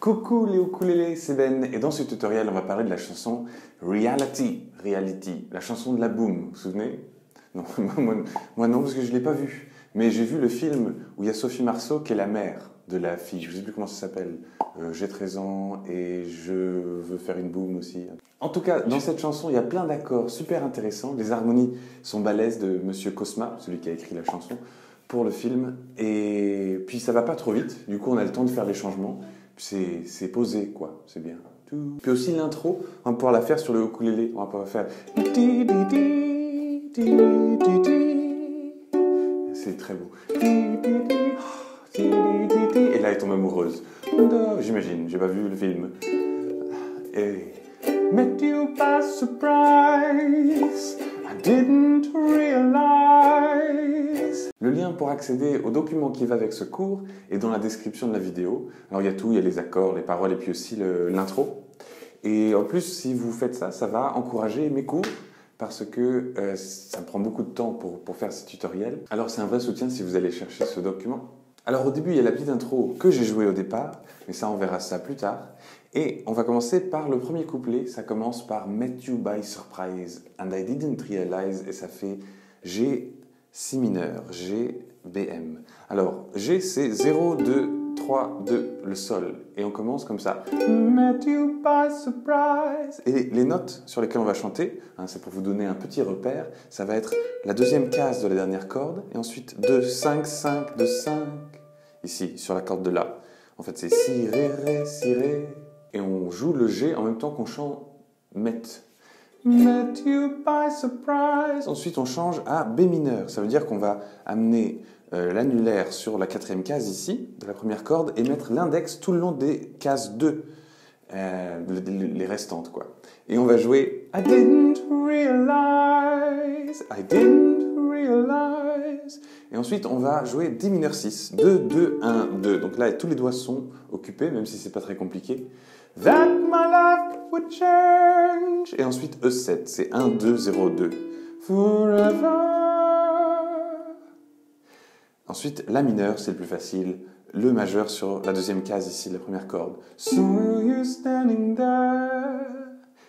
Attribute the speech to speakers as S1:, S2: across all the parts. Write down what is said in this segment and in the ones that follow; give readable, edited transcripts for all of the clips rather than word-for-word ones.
S1: Coucou les ukulélés, c'est Ben et dans ce tutoriel on va parler de la chanson Reality, la chanson de la boom, vous vous souvenez? Non, moi non parce que je ne l'ai pas vue, mais j'ai vu le film où il y a Sophie Marceau qui est la mère de la fille, je ne sais plus comment ça s'appelle, j'ai 13 ans et je veux faire une boom aussi. En tout cas, dans cette chanson il y a plein d'accords super intéressants, les harmonies sont balèzes de Monsieur Cosma, celui qui a écrit la chanson, pour le film, et puis ça va pas trop vite, du coup on a le temps de faire les changements. C'est posé, quoi, c'est bien. Puis aussi l'intro, on va pouvoir la faire sur le ukulélé, on va pouvoir faire... C'est très beau. Et là, elle tombe amoureuse. J'imagine, j'ai pas vu le film. Et... Met you by surprise, I didn't realize. Le lien pour accéder au document qui va avec ce cours est dans la description de la vidéo. Alors il y a tout, il y a les accords, les paroles et puis aussi l'intro. Et en plus, si vous faites ça, ça va encourager mes cours parce que ça me prend beaucoup de temps pour faire ces tutoriels. Alors c'est un vrai soutien si vous allez chercher ce document. Alors au début, il y a la petite intro que j'ai jouée au départ, mais ça, on verra ça plus tard. Et on va commencer par le premier couplet, ça commence par « Met you by surprise and I didn't realize » et ça fait G, Si mineur, G, BM. Alors, G c'est 0, 2, 3, 2, le Sol. Et on commence comme ça. « Met you by surprise » et les notes sur lesquelles on va chanter, hein, c'est pour vous donner un petit repère, ça va être la deuxième case de la dernière corde, et ensuite 2, 5, 5, 2, 5, ici, sur la corde de La. En fait, c'est Si, Ré, Ré, Si, Ré. Et on joue le G en même temps qu'on chante Met. Met you by surprise. Ensuite, on change à B mineur. Ça veut dire qu'on va amener l'annulaire sur la quatrième case ici, de la première corde, et mettre l'index tout le long des cases 2, les restantes, quoi. Et on va jouer I didn't realize, I didn't realize. Et ensuite, on va jouer D mineur 6, 2, 2, 1, 2. Donc là, tous les doigts sont occupés, même si c'est pas très compliqué. That my life would change. Et ensuite, E7, c'est 1, 2, 0, 2. Forever. Ensuite, La mineur, c'est le plus facile. Le majeur sur la deuxième case ici, la première corde. So you standing there.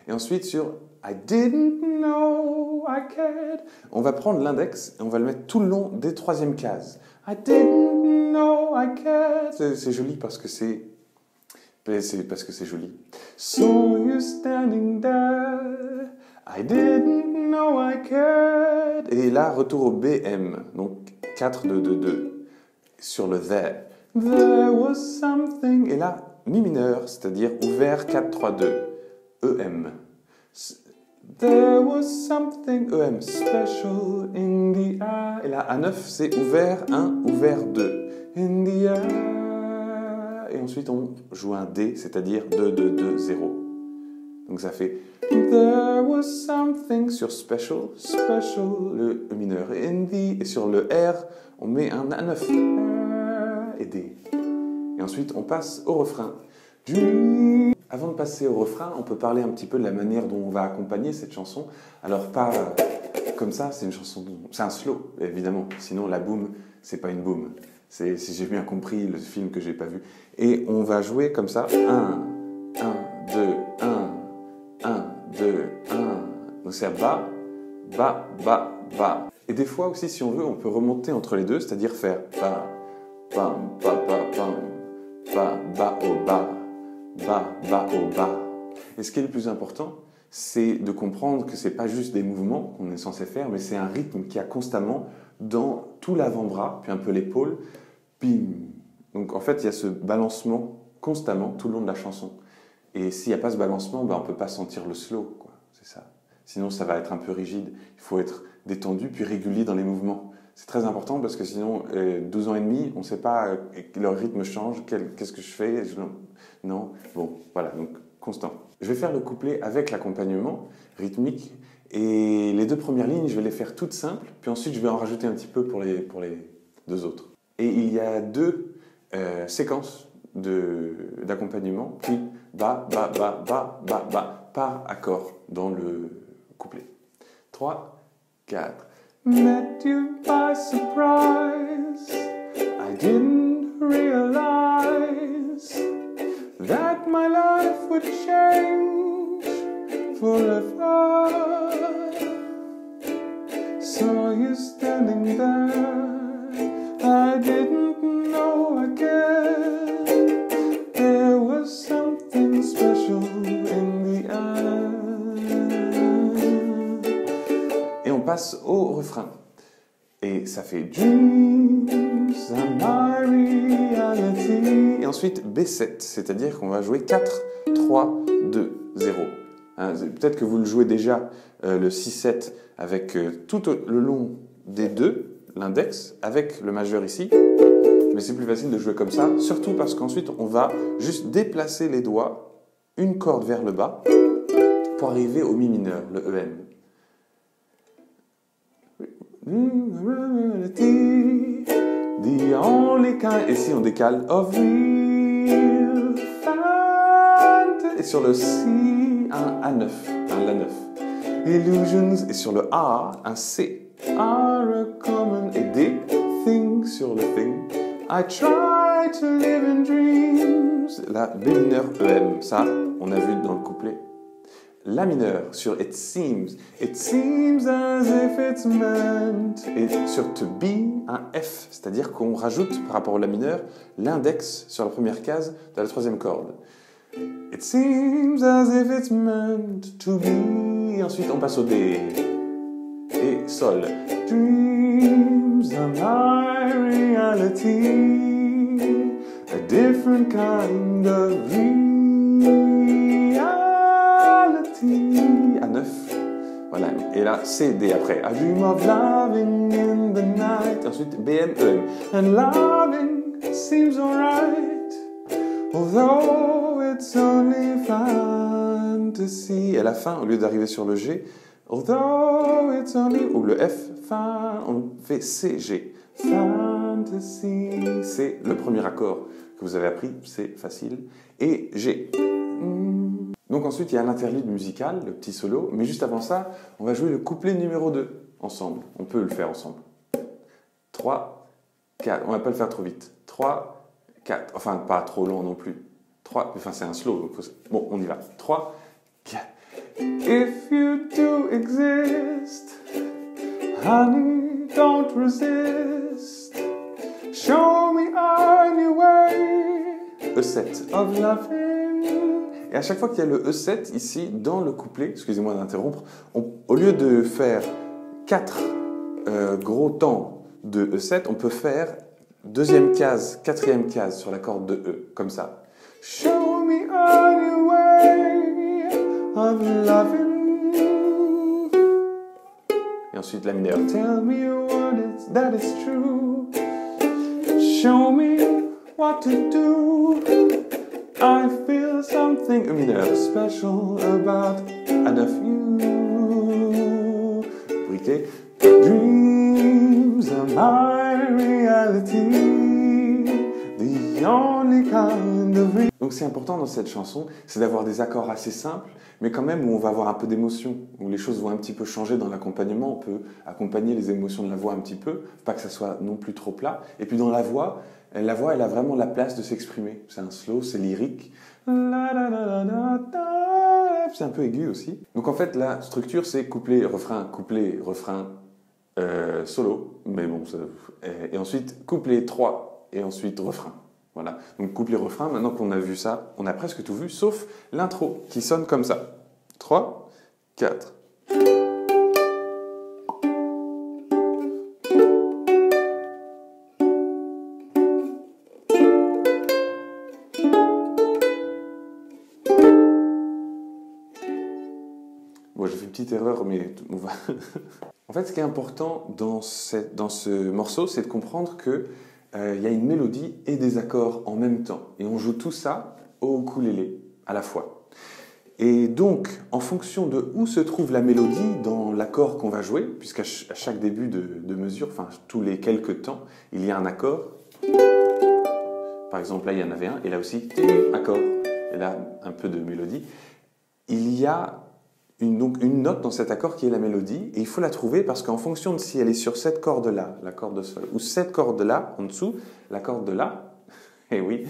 S1: Et ensuite, sur I didn't know I cared, on va prendre l'index et on va le mettre tout le long des troisièmes cases. I didn't know I cared. C'est joli parce que c'est joli. So you standing there, I didn't know I cared. Et là, retour au BM, donc 4, 2, 2, 2, sur le there. There was something. Et là, Mi mineur, c'est-à-dire ouvert 4, 3, 2, EM. There was something, EM, special in the air. Et là, A9, c'est ouvert 1, ouvert 2. In the air. Et ensuite, on joue un D, c'est-à-dire 2, 2, 2, 0. Donc ça fait There was something sur special, le E mineur. In the, et sur le R, on met un A9. Et D. Et ensuite, on passe au refrain. Avant de passer au refrain, on peut parler un petit peu de la manière dont on va accompagner cette chanson. Alors pas comme ça, c'est une chanson, c'est un slow évidemment. Sinon la boom, c'est pas une boom. C'est si j'ai bien compris le film que j'ai pas vu. Et on va jouer comme ça, 1, 1, 2, 1, 1, 2, 1. Donc c'est bas, bas, bas, bas. Et des fois aussi, si on veut, on peut remonter entre les deux, c'est-à-dire faire bas, bam, bas, bas, bam, bas, bas au bas. Bas, bas, au bas. Et ce qui est le plus important, c'est de comprendre que ce n'est pas juste des mouvements qu'on est censé faire, mais c'est un rythme qui a constamment dans tout l'avant-bras, puis un peu l'épaule, bim. Donc en fait, il y a ce balancement constamment tout le long de la chanson. Et s'il n'y a pas ce balancement, on ne peut pas sentir le slow, quoi. C'est ça. Sinon, ça va être un peu rigide. Il faut être détendu, puis régulier dans les mouvements. C'est très important parce que sinon, 12 ans et demi, on ne sait pas, leur rythme change, qu'est-ce que je fais? Non, bon, voilà, donc constant. Je vais faire le couplet avec l'accompagnement rythmique et les deux premières lignes, je vais les faire toutes simples, puis ensuite je vais en rajouter un petit peu pour les deux autres. Et il y a deux séquences d'accompagnement, puis bas, bas, bas, bas, bas, bas, par accord dans le couplet. 3, 4. Met you by surprise, I didn't realize. that my life would change forever. Saw you standing there, I didn't know I cared. There was something special in the air. Et on passe au refrain. Et ça fait Dreams are my reality. Et ensuite B7, c'est-à-dire qu'on va jouer 4, 3, 2, 0. Hein, peut-être que vous le jouez déjà le 6-7 avec tout le long des deux, l'index, avec le majeur ici. Mais c'est plus facile de jouer comme ça, surtout parce qu'ensuite on va juste déplacer les doigts une corde vers le bas pour arriver au mi mineur, le EM. The only kind, et si on décale, of real fantasy. Et sur le C, un A9, un La9. Illusions, et sur le A, un C. Are a common, et D, thing sur le thing. I try to live in dreams. La B mineur EM, ça, on a vu dans le couplet. La mineur sur It seems as if it's meant. Et sur To be, un F, c'est-à-dire qu'on rajoute par rapport au La mineur l'index sur la première case de la troisième corde. It seems as if it's meant to be. Et ensuite on passe au D et Sol. Dreams are my reality, a different kind of reality. À 9. Voilà. Et là, C, D après. I dream of loving in the night. Ensuite, BM, EM. And loving seems alright, although it's only fantasy. Et à la fin, au lieu d'arriver sur le G, although it's only, ou le F, fin, on fait C, G. Fantasy, c'est le premier accord que vous avez appris, c'est facile. Et G. Donc ensuite, il y a l'interlude musical, le petit solo, mais juste avant ça, on va jouer le couplet numéro 2 ensemble. On peut le faire ensemble. 3, 4, on va pas le faire trop vite. 3, 4, enfin pas trop long non plus. 3, enfin c'est un slow, donc bon, on y va. 3, 4. If you do exist, honey, don't resist. Show me a new way, E7 of loving. Et à chaque fois qu'il y a le E7 ici dans le couplet, excusez-moi d'interrompre, au lieu de faire 4 gros temps de E7, on peut faire deuxième case, quatrième case sur la corde de E, comme ça. Show me a new way of loving. Et ensuite la mineure. Tell me what that is true. Show me what to do. I feel something mineur special about I love you. Briquet. Dreams are my reality, the only kind of. Donc c'est important dans cette chanson, c'est d'avoir des accords assez simples, mais quand même où on va avoir un peu d'émotion, où les choses vont un petit peu changer dans l'accompagnement. On peut accompagner les émotions de la voix un petit peu, pas que ça soit non plus trop plat. Et puis dans la voix, elle a vraiment la place de s'exprimer. C'est un slow, c'est lyrique. C'est un peu aigu aussi. Donc en fait, la structure, c'est couplet, refrain, solo. Mais bon, et ensuite couplet 3, et ensuite refrain. Voilà. Donc couplet, refrain, maintenant qu'on a vu ça, on a presque tout vu, sauf l'intro, qui sonne comme ça. 3, 4... Bon, j'ai fait une petite erreur, mais on va... En fait, ce qui est important dans ce morceau, c'est de comprendre qu'il y a une mélodie et des accords en même temps. Et on joue tout ça au ukulélé, à la fois. Et donc, en fonction de où se trouve la mélodie dans l'accord qu'on va jouer, puisqu'à chaque début de mesure, enfin tous les quelques temps, il y a un accord. Par exemple, là, il y en avait un, et là aussi, accord. Et là, un peu de mélodie. Il y a une note dans cet accord qui est la mélodie, et il faut la trouver parce qu'en fonction de si elle est sur cette corde-là, la corde de sol, ou cette corde-là, en dessous, la corde de là, et oui,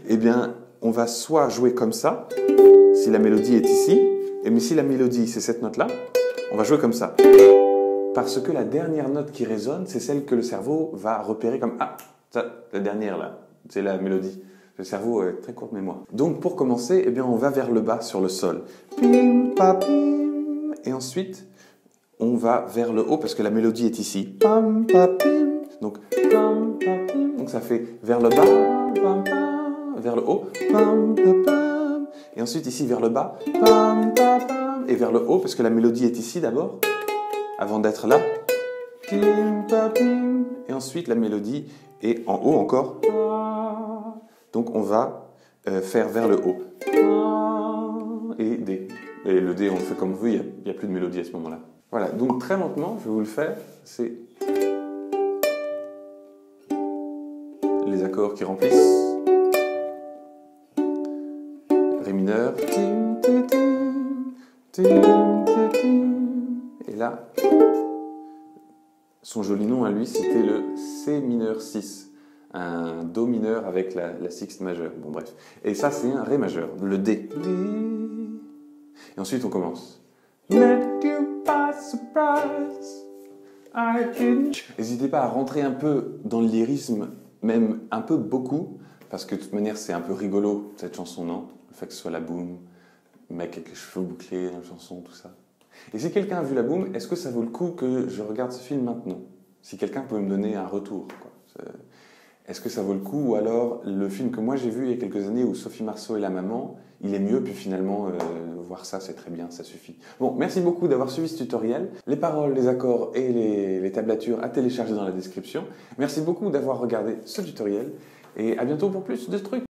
S1: eh bien, on va soit jouer comme ça, si la mélodie est ici, mais si la mélodie c'est cette note-là, on va jouer comme ça. Parce que la dernière note qui résonne, c'est celle que le cerveau va repérer comme « Ah, ça, la dernière là, c'est la mélodie ». Le cerveau a très courte mémoire. Donc pour commencer, eh bien, on va vers le bas sur le sol. Pim, pa, pim. Et ensuite, on va vers le haut parce que la mélodie est ici. Pam, pa, pim. Donc, pam, pa, pim. Donc ça fait vers le bas, pam, pam, vers le haut, pam, pa, pam. Et ensuite ici vers le bas, pam, pa, pam. Et vers le haut parce que la mélodie est ici d'abord, avant d'être là. Pim, pa, pim. Et ensuite la mélodie est en haut encore. Donc on va faire vers le haut. Et D. Et le D, on le fait comme on veut, il n'y a plus de mélodie à ce moment-là. Voilà, donc très lentement, je vais vous le faire. C'est les accords qui remplissent. Ré mineur. Et là, son joli nom à lui, c'était le C mineur 6. Un Do mineur avec la sixte majeure. Bon, bref. Et ça, c'est un Ré majeur, le D. Et ensuite, on commence. Let you by surprise, I didn't. N'hésitez pas à rentrer un peu dans le lyrisme, même un peu beaucoup, parce que de toute manière, c'est un peu rigolo, cette chanson, non? Le fait que ce soit la boum, le mec avec les cheveux bouclés dans la chanson, tout ça. Et si quelqu'un a vu la boum, est-ce que ça vaut le coup que je regarde ce film maintenant? Si quelqu'un peut me donner un retour, quoi. Est-ce que ça vaut le coup? Ou alors, le film que moi j'ai vu il y a quelques années où Sophie Marceau est la maman, il est mieux, puis finalement, voir ça, c'est très bien, ça suffit. Bon, merci beaucoup d'avoir suivi ce tutoriel. Les paroles, les accords et les tablatures à télécharger dans la description. Merci beaucoup d'avoir regardé ce tutoriel, et à bientôt pour plus de trucs.